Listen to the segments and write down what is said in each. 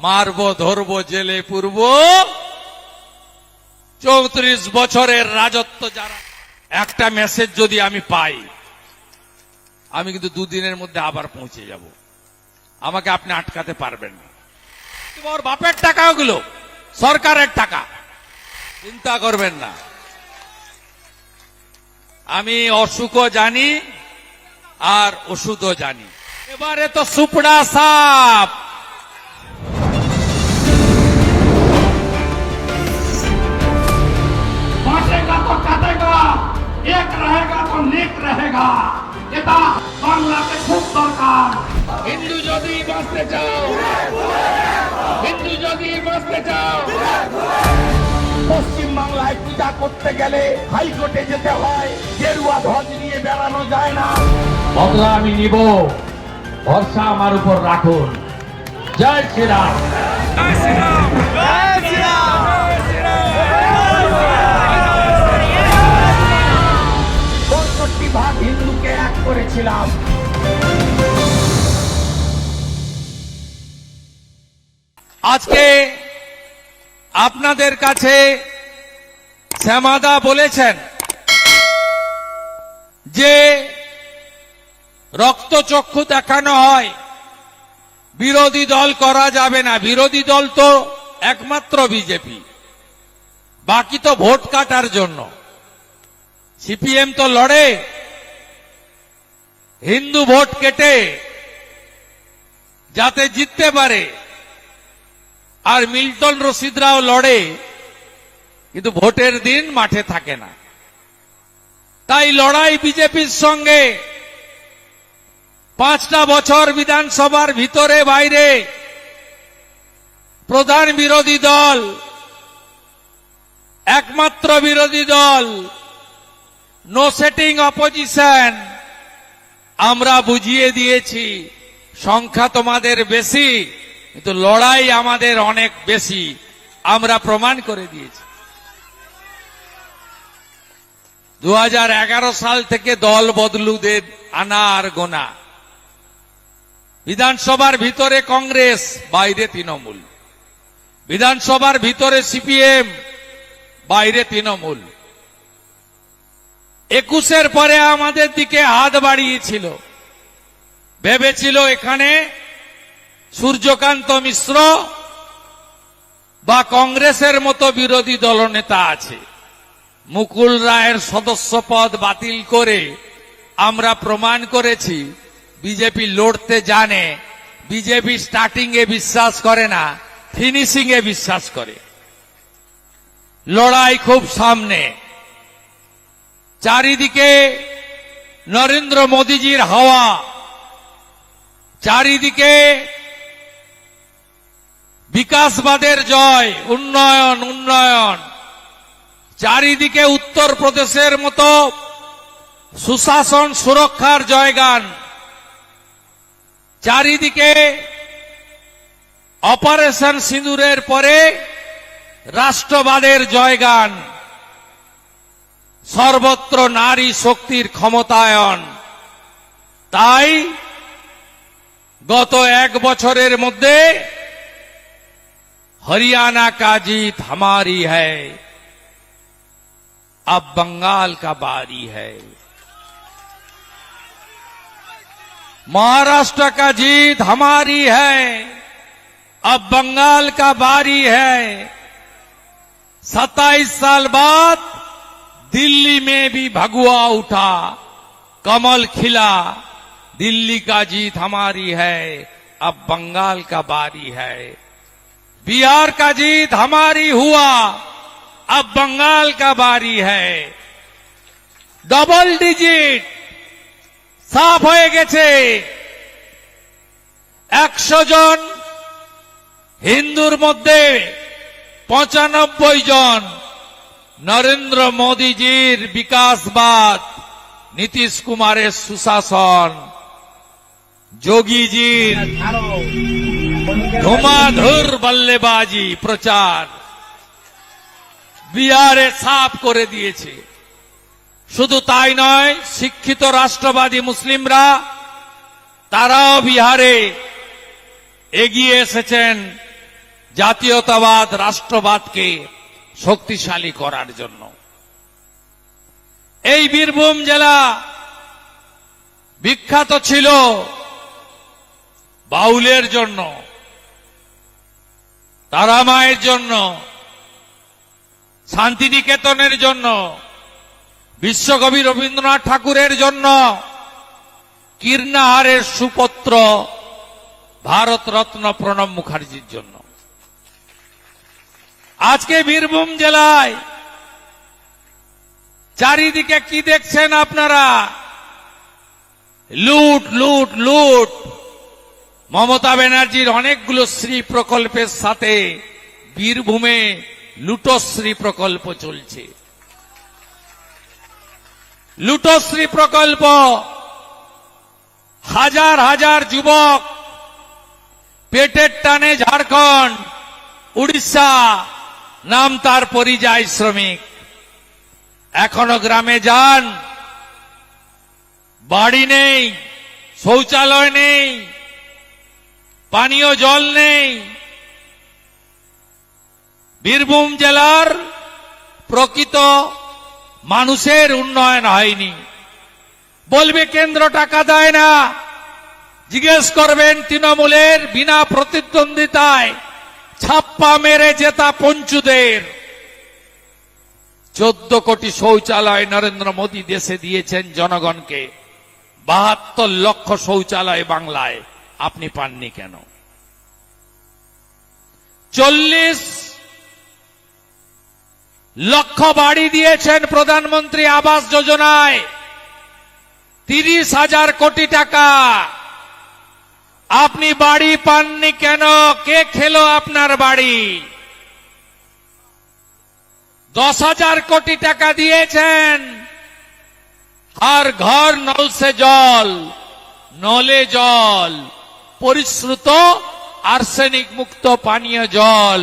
মারবো ধরবো জেলে পুরব 34 বছরের রাজত্ব যারা। একটা মেসেজ যদি আমি পাই, আমি কিন্তু দুদিনের মধ্যে আবার পৌঁছে যাব। আমাকে আপনি আটকাতে পারবেন না। ওর বাপের টাকা, ওগুলো সরকারের টাকা, চিন্তা করবেন না। আমি অসুখও জানি আর ওষুধও জানি। এবারে তো সুপড়া সাপ। बांटेगा तो काटेगा, एक रहेगा तो नेक रहेगा। এটা বাংলাতে খুব দরকার। হিন্দু যদি বাঁচতে চাও, হিন্দু যদি বাঁচতে চাও, পশ্চিম বাংলায় পূজা করতে গেলে হাইকোর্টে যেতে হয়, গেরুয়া ধ্বজ নিয়ে বেড়ানো যায় না। বদলা আমি নিব, ভরসা আমার উপর রাখুন। জয় শ্রীরাম। জয় শ্রীরাম। জয় শ্রীরাম। ৬৫ ভাগ হিন্দুকে এক করেছিলাম। আজকে আপনাদের কাছে শ্যামাদা বলেছেন যে রক্তচক্ষু দেখানো হয়, বিরোধী দল করা যাবে না। বিরোধী দল তো একমাত্র বিজেপি, বাকি তো ভোট কাটার জন্য। সিপিএম তো লড়ে হিন্দু ভোট কেটে যাতে জিততে পারে, আর মিল্টন রশিদরাও লড়ে, কিন্তু ভোটের দিন মাঠে থাকে না। তাই লড়াই বিজেপির সঙ্গে। 5টা বছর বিধানসভার ভিতরে বাইরে প্রধান বিরোধী দল, একমাত্র বিরোধী দল, নো সেটিং অপোজিশন। আমরা বুঝিয়ে দিয়েছি সংখ্যা তোমাদের বেশি, কিন্তু লড়াই আমাদের অনেক বেশি, আমরা প্রমাণ করে দিয়েছি। 2011 সাল থেকে দল বদলুদের আনা আর গোনা। বিধানসভার ভিতরে কংগ্রেস, বাইরে তৃণমূল। বিধানসভার ভিতরে সিপিএম, বাইরে তৃণমূল। 21-এর পরে আমাদের দিকে হাত বাড়িয়েছিল, ভেবেছিল এখানে সূর্যকান্ত মিশ্র বা কংগ্রেসের মতো বিরোধী দলনেতা আছে। মুকুল রায়ের সদস্য পদ বাতিল করে আমরা প্রমাণ করেছি বিজেপি লড়তে জানে। বিজেপি স্টার্টিং এ বিশ্বাস করে না, ফিনিশিং এ বিশ্বাস করে। লড়াই খুব সামনে। চারিদিকে নরেন্দ্র মোদীজির হাওয়া, চারিদিকে বিকাশবাদের জয়, উন্নয়ন উন্নয়ন। চারিদিকে উত্তরপ্রদেশের মতো সুশাসন সুরক্ষার জয়গান। চারিদিকে অপারেশন সিঁদুরের পরে রাষ্ট্রবাদের জয়গান। সর্বত্র নারী শক্তির ক্ষমতায়ন। তাই গত 1 বছরের মধ্যে हरियाणा का जीत हमारी है, अब बंगाल का बारी है। महाराष्ट्र का जीत हमारी है, अब बंगाल का बारी है। 27 साल बाद दिल्ली में भी भगुआ उठा, कमल खिला। दिल्ली का जीत हमारी है, अब बंगाल का बारी है। बिहार का जीत हमारी हुआ, अब बंगाल का बारी है। डबल डिजिट साफ হয়ে গেছে। 100 জন হিন্দুর মধ্যে 95 জন নরেন্দ্র মোদীজির বিকাশবাদ, নীতিশ কুমারের সুশাসন, যোগীজির ধুমাধুর বল্লেবাজি প্রচার বিহারে সাফ করে দিয়েছে। শুধু তাই নয়, শিক্ষিত রাষ্ট্রবাদী মুসলিমরা তারাও বিহারে এগিয়ে এসেছেন জাতীয়তাবাদ রাষ্ট্রবাদকে শক্তিশালী করার জন্য। এই বীরভূম জেলা বিখ্যাত ছিল বাউলের জন্য, তারামায়ের জন্য, শান্তিনিকেতনের জন্য, বিশ্বকবি রবীন্দ্রনাথ ঠাকুরের জন্য, কীর্ণাহারের সুপুত্র ভারতরত্ন প্রণব মুখার্জির জন্য। আজকে বীরভূম জেলায় চারিদিকে কি দেখছেন আপনারা? লুট লুট লুট। মমতা ব্যানার্জির অনেকগুলো শ্রী প্রকল্পের সাথে বীরভূমে লুটশ্রী প্রকল্প চলছে। লুটশ্রী প্রকল্প, হাজার হাজার যুবক পেটের টানে ঝাড়খণ্ড, উড়িষ্যা, নাম তার পরিযায়ী শ্রমিক, এখনো গ্রামে যান, বাড়ি নেই, শৌচালয় নেই, পানীয় জল নেই। বীরভূম জেলার প্রকৃত মানুষের উন্নয়ন হয়নি। বলবে কেন্দ্র টাকা দেয় না। জিজ্ঞেস করবেন তৃণমূলের বিনা প্রতিদ্বন্দ্বিতায় ছাপ্পা মেরে জেতা পঞ্চুদের। 14 কোটি শৌচালয় নরেন্দ্র মোদী দেশে দিয়েছেন জনগণকে। 72 লক্ষ শৌচালয় বাংলায়, আপনি পাননি কেন? 40 লক্ষ বাড়ি দিয়েছেন প্রধানমন্ত্রী আবাস যোজনায়, 30,000 কোটি টাকা। আপনি বাড়ি পাননি কেন? কে খেলো আপনার বাড়ি? 10,000 কোটি টাকা দিয়েছেন, हर घर नल से जल, नले जल, परिश्रुत आर्सेनिक मुक्त पानीय जल।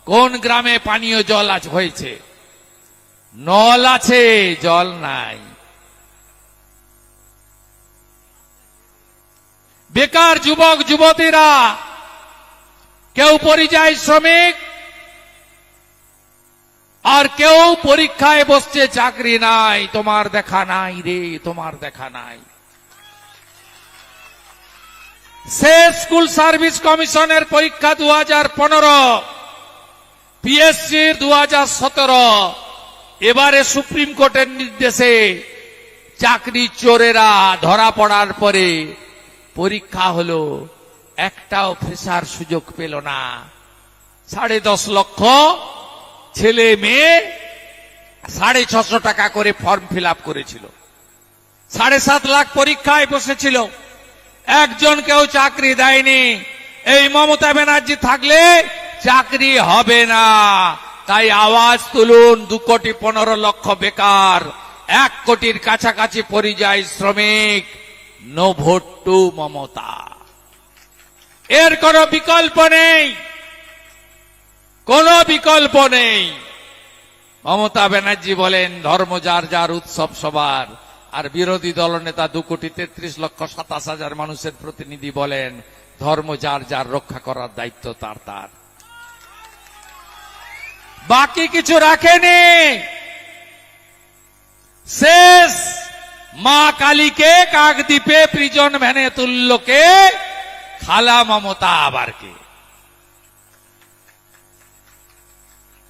কোন গ্রামে পানীয় জল আজ হয়েছে? নল আছে, জল নাই। বেকার যুবক যুবতীরা, কেউ পরিযায়ী শ্রমিক, আর কেউ পরীক্ষায় বসছে, চাকরি নাই। তোমার দেখা নাই রে, তোমার দেখা নাই। শেষ স্কুল সার্ভিস কমিশনের পরীক্ষা 2015, পিএসসির 2017। এবারে সুপ্রিম কোর্টের নির্দেশে চাকরি চোরেরা ধরা পড়ার পরে পরীক্ষা হলো, একটাও ফ্রেশার সুযোগ পেল না। 10.5 লক্ষ ছেলে মেয়ে 650 টাকা করে ফর্ম ফিল আপ করেছিল। 7.5 লাখ পরীক্ষায় বসেছিল, একজনকেও চাকরি দেয়নি। এই মমতা ব্যানার্জি থাকলে চাকরি হবে না। তাই আওয়াজ তুলুন, 2,15,00,000 বেকার, 1 কোটির কাছাকাছি পরিযায়ী শ্রমিক। No vote to Mamata. এর কোনো বিকল্প নেই, কোনো বিকল্প নেই। মমতা ব্যানার্জি বলেন ধর্ম যার যার, উৎসব সবার। আর বিরোধী দলনেতা 2,33,27,000 মানুষের প্রতিনিধি বলেন ধর্ম যার যার, রক্ষা করার দায়িত্ব তার তার। বাকি কিছু রাখেনি। শেষ মা কালীকে কাকদ্বীপে প্রিজন ভ্যানে তুললো কে? খালা মমতা। আবার কে?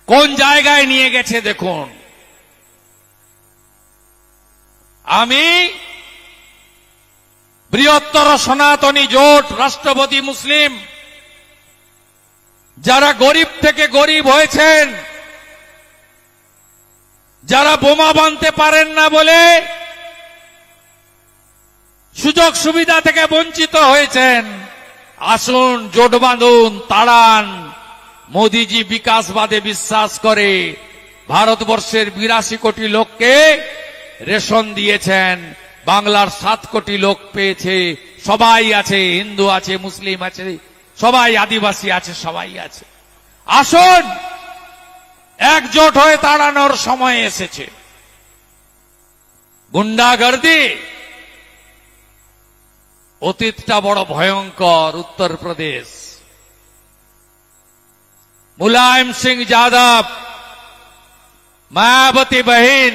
কোন জায়গায় নিয়ে গেছে দেখুন। আমি বৃহত্তর সনাতনী জোট, রাষ্ট্রপতি মুসলিম, যারা গরিব থেকে গরিব হয়েছেন, যারা বোমা বাঁধতে পারেন না বলে সুযোগ সুবিধা থেকে বঞ্চিত হয়েছেন, আসুন জোট বাঁধুন, তাড়ান। মোদিজি বিকাশবাদে বিশ্বাস করে। ভারতবর্ষের 82 কোটি লোককে রেশন দিয়েছেন, বাংলার 7 কোটি লোক পেয়েছে। সবাই আছে, হিন্দু আছে, মুসলিম আছে, সবাই আদিবাসী আছে, সবাই আছে। আসুন একজোট হয়ে তাড়ানোর সময় এসেছে। গুন্ডাগর্দি অতীতটা বড় ভয়ঙ্কর। উত্তরপ্রদেশ मुलायम सिंह यादव, মায়াবতী বহিন,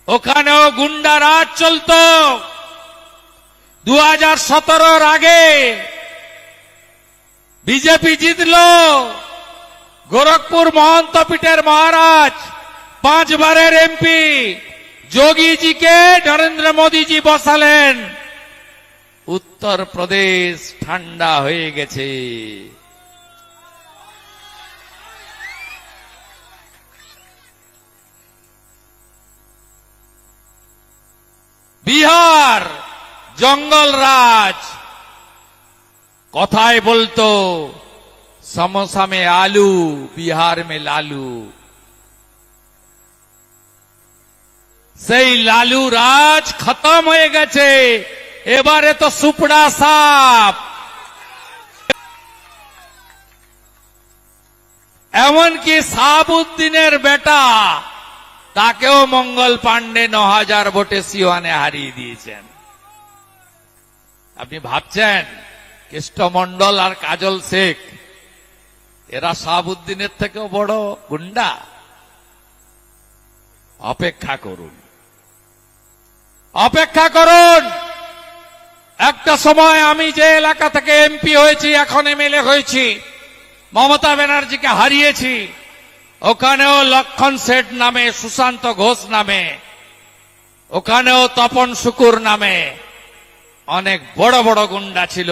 ওখানেও গুন্ডা রাজ চলত। 2017 আগে বিজেপি জিতল। গোরখপুর মহন্ত পীঠের মহারাজ 5 বারের এমপি যোগীজিকে নরেন্দ্র মোদীজি বসালেন। উত্তর প্রদেশ ঠান্ডা হয়ে গেছে। বিহার জঙ্গল রাজ, কথায় বলতো समोसा में आलू, बिहार में लालू। সেই লালু রাজ খতম হয়ে গেছে, এবারে তো সুপড়া সাপ। এমনকি সাহাবুদ্দিনের বেটা, তাকেও মঙ্গল পাণ্ডে 9000 ভোটে সিওয়ানে হারিয়ে দিয়েছেন। আপনি ভাবছেন কৃষ্ণমন্ডল আর কাজল শেখ এরা শাহাবুদ্দিনের থেকেও বড় গুন্ডা? অপেক্ষা করুন, অপেক্ষা করুন। একটা সময় আমি যে এলাকা থেকে এমপি হয়েছি, এখন এমএলএ হয়েছি, মমতা ব্যানার্জিকে হারিয়েছি, ওখানেও লক্ষণ শেঠ নামে, সুশান্ত ঘোষ নামে, ওখানেও তপন শুকুর নামে অনেক বড় বড় গুন্ডা ছিল,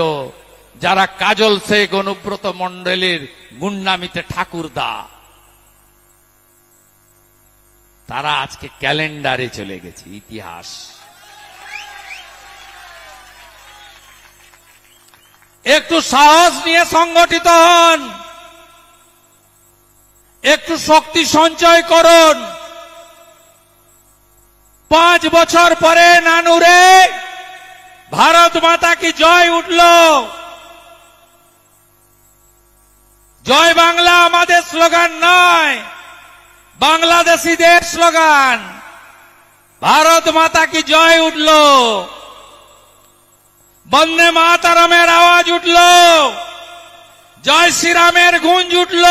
যারা কাজল শেখ, অনুব্রত মণ্ডলের গুন্ডামিতে ঠাকুরদা। তারা আজকে ক্যালেন্ডারে চলে গেছে, ইতিহাস। একটু সাহস নিয়ে সংগঠিত হন, একটু শক্তি সঞ্চয় করুন। 5 বছর পরে নানুরে ভারত মাতা কি জয় উঠল। জয় বাংলা আমাদের স্লোগান নয়, বাংলাদেশিদের স্লোগান। ভারত মাতা কি জয় উঠল, বন্দে মাতরমের আওয়াজ উঠল, জয় শ্রীরামের গুঞ্জ উঠল।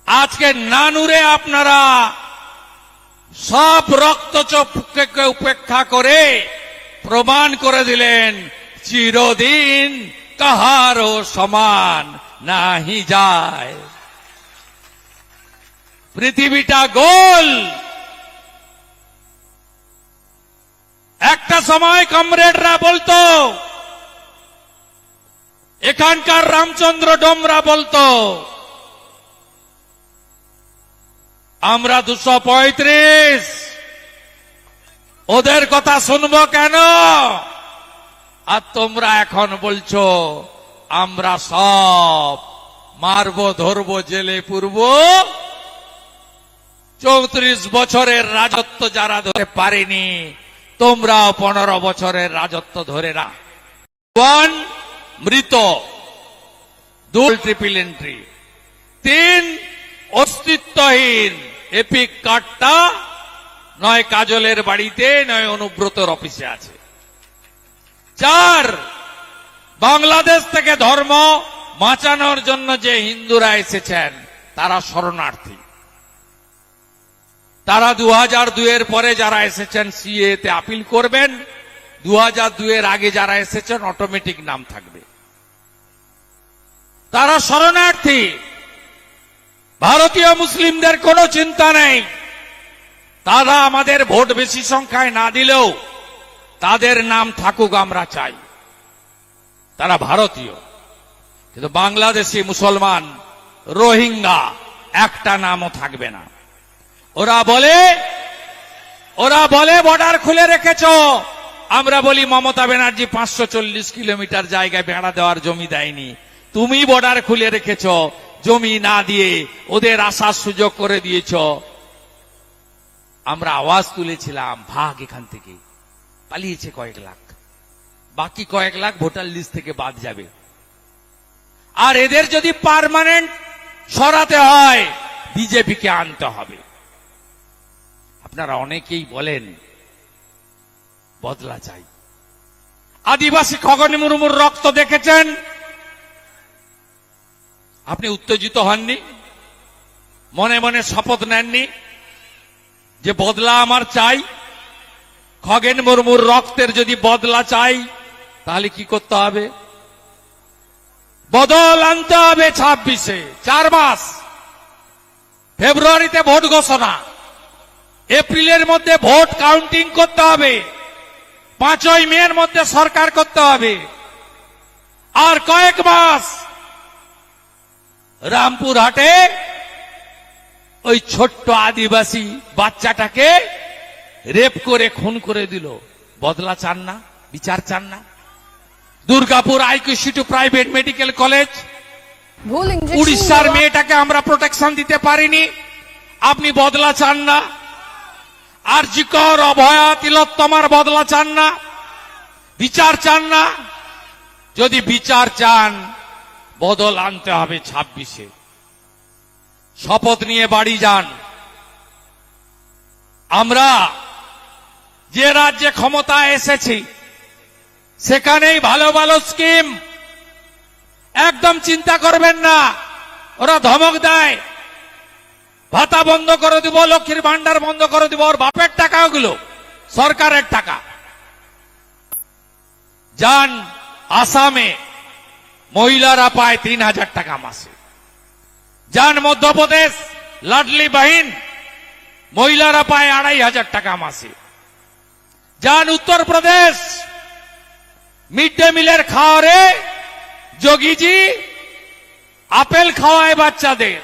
আজকে নানুরে আপনারা সব রক্তচক্ষুকে উপেক্ষা করে প্রমাণ করে দিলেন, চিরদিন কাহারও সমান নাহি যায়। পৃথিবীটা গোল। একটা সময় কমরেডরা বলতো, এখানকার রামচন্দ্র ডোমরা বলতো, আমরা 235, ওদের কথা শুনবো কেন? আর তোমরা এখন বলছো আমরা সব মারবো, ধরবো, জেলে পুরব। 34 বছরের রাজত্ব যারা ধরে পারেনি, তোমরা 15 বছরের রাজত্ব ধরে না। 1 মৃত, 2 ট্রিপল এন্ট্রি, 3 অস্তিত্বহীন। এপিক কার্ডটা নয় কাজলের বাড়িতে, নয় অনুব্রতর অফিসে আছে। 4 বাংলাদেশ থেকে ধর্ম বাঁচানোর জন্য যে হিন্দুরা এসেছেন, তারা শরণার্থী। তারা 2002 এর পরে যারা এসেছেন সিএ তে আপিল করবেন, 2002 এর আগে যারা এসেছেন অটোমেটিক নাম থাকবে। তারা শরণার্থী। ভারতীয় মুসলিমদের কোনো চিন্তা নেই, তারা আমাদের ভোট বেশি সংখ্যায় না দিলেও তাদের নাম থাকুক, আমরা চাই। তারা ভারতীয়। কিন্তু বাংলাদেশি মুসলমান, রোহিঙ্গা, একটা নামও থাকবে না। ওরা বলে বর্ডার খুলে রেখেছ। আমরা বলি মমতা ব্যানার্জি 540 কিলোমিটার জায়গায় বেড়া দেওয়ার জমি দেয়নি, তুমি বর্ডার খুলে রেখেছ, জমি না দিয়ে ওদের আসার সুযোগ করে দিয়েছ। আমরা আওয়াজ তুলেছিলাম, ভাগ এখান থেকে। পালিয়েছে কয়েক লাখ, বাকি কয়েক লাখ ভোটার লিস্ট থেকে বাদ যাবে। আর এদের যদি পার্মানেন্ট সরাতে হয়, বিজেপিকে আনতে হবে। আপনারা অনেকেই বলেন বদলা চাই। আদিবাসী খগন মুর্মুর রক্ত দেখেছেন, আপনি উত্তেজিত হননি? মনে মনে শপথ নেননি যে বদলা আমার চাই? খগেন মুর্মুর রক্তের যদি বদলা চাই তাহলে কি করতে হবে? বদল আনতে হবে 26-এ, 4 মাস। ফেব্রুয়ারিতে ভোট ঘোষণা, এপ্রিলের মধ্যে ভোট কাউন্টিং করতে হবে, 5ই মের মধ্যে সরকার করতে হবে। আর কয়েক মাস রামপুরহাটে ওই ছোট্ট আদিবাসী বাচ্চাটাকে রেপ করে খুন করে দিল। বদলা চান না? বিচার চান না? Durgapur IQ City private medical college, ভুল ইনজেকশন উড়িষ্যার মেয়েটাকে আমরা প্রোটেকশন দিতে পারিনি, আপনি বদলা চান না? আরজিকর, অভয়া, তিলোত্তমার বদলা চান না? বিচার চান না? যদি বিচার চান, বদল আনতে হবে 26-এ। শপথ নিয়ে বাড়ি যান। আমরা যে রাজ্যে ক্ষমতায় এসেছি সেখানেই ভালো ভালো স্কিম, একদম চিন্তা করবেন না। ওরা ধমক দেয়, ভাতা বন্ধ করে দিব, লক্ষ্মীর ভান্ডার বন্ধ করে দিব। ওর বাপের টাকা ওগুলো, সরকারের টাকা। যান আসামে, মহিলারা পায় 3000 টাকা মাসে। যান মধ্যপ্রদেশ, লাডলি বাহিন, মহিলারা পায় 2500 টাকা মাসে। যান উত্তরপ্রদেশ, মিড ডে মিলের খাওয়ারে যোগীজি আপেল খাওয়ায় বাচ্চাদের,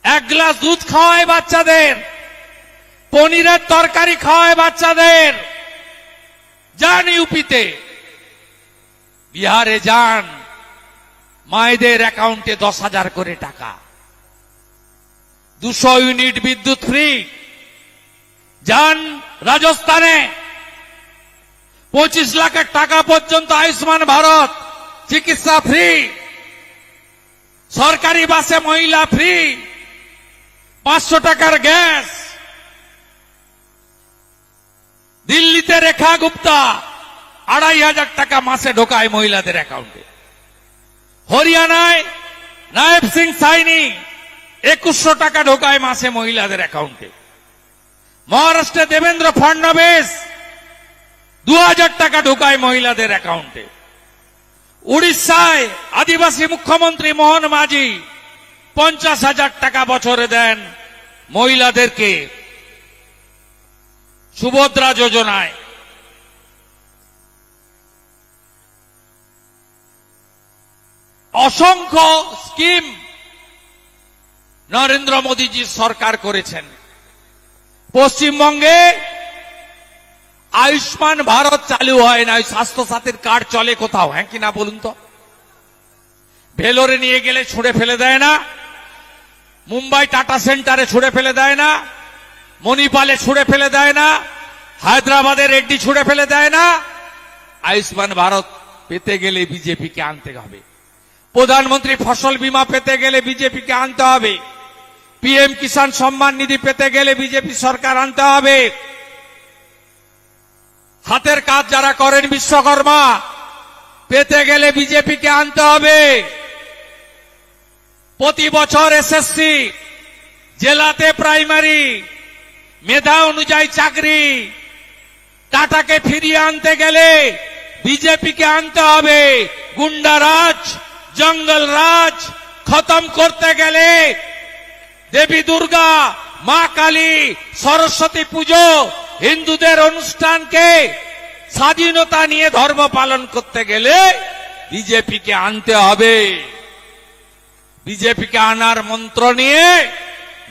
1 গ্লাস দুধ খাওয়ায় বাচ্চাদের, পনিরের তরকারি খাওয়ায় বাচ্চাদের। যান ইউপিতে, বিহারে যান, মায়েদের অ্যাকাউন্টে 10,000 করে টাকা, 200 ইউনিট বিদ্যুৎ ফ্রি। যান রাজস্থানে, 25 লাখের টাকা পর্যন্ত আয়ুষ্মান ভারত চিকিৎসা ফ্রি, সরকারি বাসে মহিলা ফ্রি, 500 টাকার গ্যাস। দিল্লিতে রেখা গুপ্তা 2500 টাকা মাসে ঢোকায় মহিলাদের অ্যাকাউন্টে। হরিয়ানায় নায়েব সিং সাইনি 2100 টাকা ঢোকায় মাসে মহিলাদের অ্যাকাউন্টে। মহারাষ্ট্রে দেবেন্দ্র ফডনবিস 2000 টাকা ঢোকায় মহিলাদের অ্যাকাউন্টে। উড়িষ্যায় আদিবাসী মুখ্যমন্ত্রী মোহন মাঝি 50,000 টাকা বছরে দেন মহিলাদেরকে সুভদ্রা যোজনায়। অসংখ্য স্কিম নরেন্দ্র মোদীজি সরকার করেছেন। পশ্চিমবঙ্গে আয়ুষ্মান ভারত চালু হয় না, ওই স্বাস্থ্য সাথীর কার্ড চলে কোথাও? হ্যাঁ কি না বলুন তো? ভেলোরে নিয়ে গেলে ছুঁড়ে ফেলে দেয় না, মুম্বাই টাটা সেন্টারে ছুঁড়ে ফেলে দেয় না, মণিপালে ছুঁড়ে ফেলে দেয় না, হায়দ্রাবাদের রেড্ডি ছুঁড়ে ফেলে দেয় না। আয়ুষ্মান ভারত পেতে গেলে বিজেপিকে আনতে হবে, প্রধানমন্ত্রী ফসল বীমা পেতে গেলে বিজেপিকে আনতে হবে, পিএম কিষাণ সম্মান নিধি পেতে গেলে বিজেপি সরকার আনতে হবে। হাতের কাজ যারা করেন বিশ্বকর্মা পেতে গেলে বিজেপিকে আনতে হবে। প্রতি বছর এসএসসি, জেলাতে প্রাইমারি, মেধা অনুযায়ী চাকরি, টাটাকে ফিরিয়ে আনতে গেলে বিজেপিকে আনতে হবে। গুন্ডারাজ, জঙ্গল রাজ খতম করতে গেলে দেবী দুর্গা, মা কালী, সরস্বতী পুজো, হিন্দুদের অনুষ্ঠানকে স্বাধীনতা নিয়ে ধর্ম পালন করতে গেলে বিজেপিকে আনতে হবে। বিজেপিকে আনার মন্ত্র নিয়ে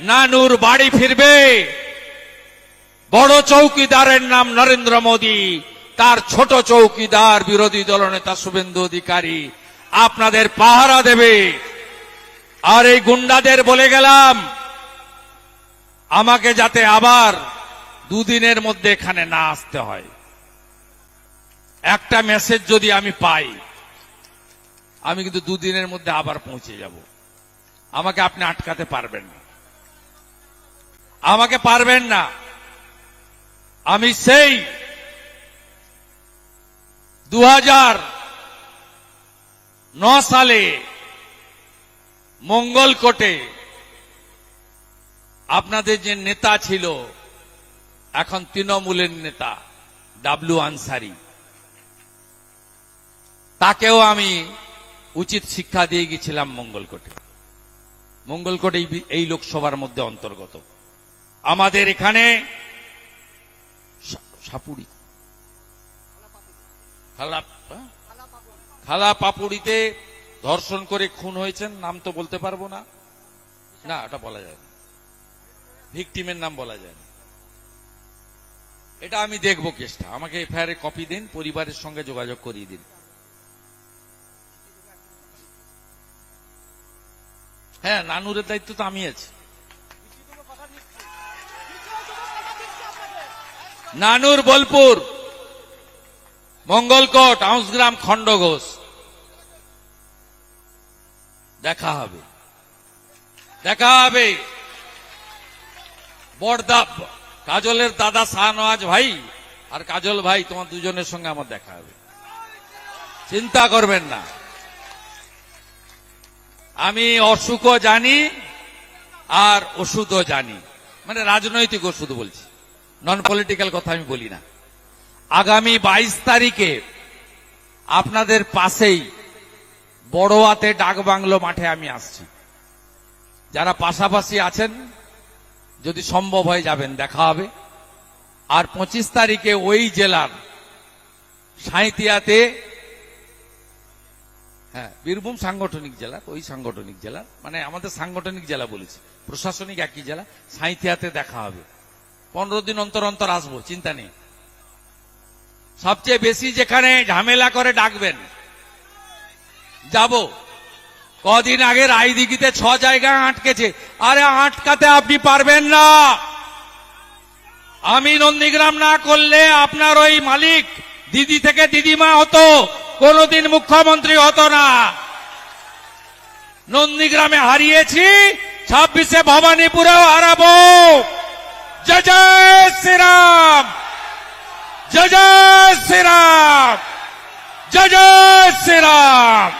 নানুর বাড়ি ফিরবে। বড় চৌকিদারের নাম নরেন্দ্র মোদী, তার ছোট চৌকিদার বিরোধী দলনেতা শুভেন্দু অধিকারী আপনাদের পাহারা দেবে। আর এই গুন্ডাদের বলে গেলাম, আমাকে যাতে আবার 2 দিনের মধ্যে এখানে না আসতে হয়। একটা মেসেজ যদি আমি পাই, আমি কিন্তু 2 দিনের মধ্যে আবার পৌঁছে যাব। আমাকে আপনি আটকাতে পারবেন না, আমাকে পারবেন না। আমি সেই 2009 সালে মঙ্গলকোটে আপনাদের যে নেতা ছিল, এখন তৃণমূলের নেতা ডাবলু আনসারি, তাকেও আমি উচিত শিক্ষা দিয়ে গেছিলাম মঙ্গলকোটে। মঙ্গলকোটে এই লোকসভার মধ্যে অন্তর্গত। আমাদের এখানে সাপুড়ি খালা পাপুড়িতে ধর্ষণ করে খুন হয়েছেন, নাম তো বলতে পারবো না, না ওটা বলা যায় না, ভিকটিমের নাম বলা যায় না। এটা আমি দেখবো কেসটা, আমাকে এফআইআর এর কপি দিন, পরিবারের সঙ্গে যোগাযোগ করিয়ে দিন। হ্যাঁ, নানুরের দায়িত্ব তো আমি আছি। নানুর, বোলপুর, মঙ্গলকোট, আউসগ্রাম, খণ্ডঘোষ, দেখা হবে, দেখা হবে। বড়দা কাজলের দাদা শাহনওয়াজ ভাই আর কাজল ভাই, তোমার দুজনের সঙ্গে আমার দেখা হবে, চিন্তা করবেন না। আমি অসুখও জানি আর ওষুধও জানি, মানে রাজনৈতিক ওষুধ বলছি, নন পলিটিক্যাল কথা আমি বলি না। আগামী 22 তারিখে আপনাদের পাশেই বড়োয়াতে ডাকবাংলো মাঠে আমি আসছি। যারা পাশাপাশি আছেন যদি সম্ভব হয় যাবেন, দেখা হবে। আর 25 তারিখে ওই জেলার সাঁইতিয়াতে, হ্যাঁ বীরভূম সাংগঠনিক জেলা, ওই সাংগঠনিক জেলা, মানে আমাদের সাংগঠনিক জেলা বলেছি, প্রশাসনিক একই জেলা, সাঁইতিয়াতে দেখা হবে। 15 দিন অন্তর অন্তর আসবো, চিন্তা নেই। সবচেয়ে বেশি যেখানে ঝামেলা করে ডাকবেন যাব। কদিন আগে রায়দিঘিতে 6 জায়গায় আটকেছে, আরে আটকাতে আপনি পারবেন না। আমি নন্দীগ্রাম না করলে আপনার ওই মালিক দিদি থেকে দিদিমা হতো, কোনদিন মুখ্যমন্ত্রী হতো না। নন্দীগ্রামে হারিয়েছি, 26-এ ভবানীপুরেও হারাবো। জয় জয় শ্রীরাম, জয় জয় শ্রীরাম, জয় জয় শ্রীরাম।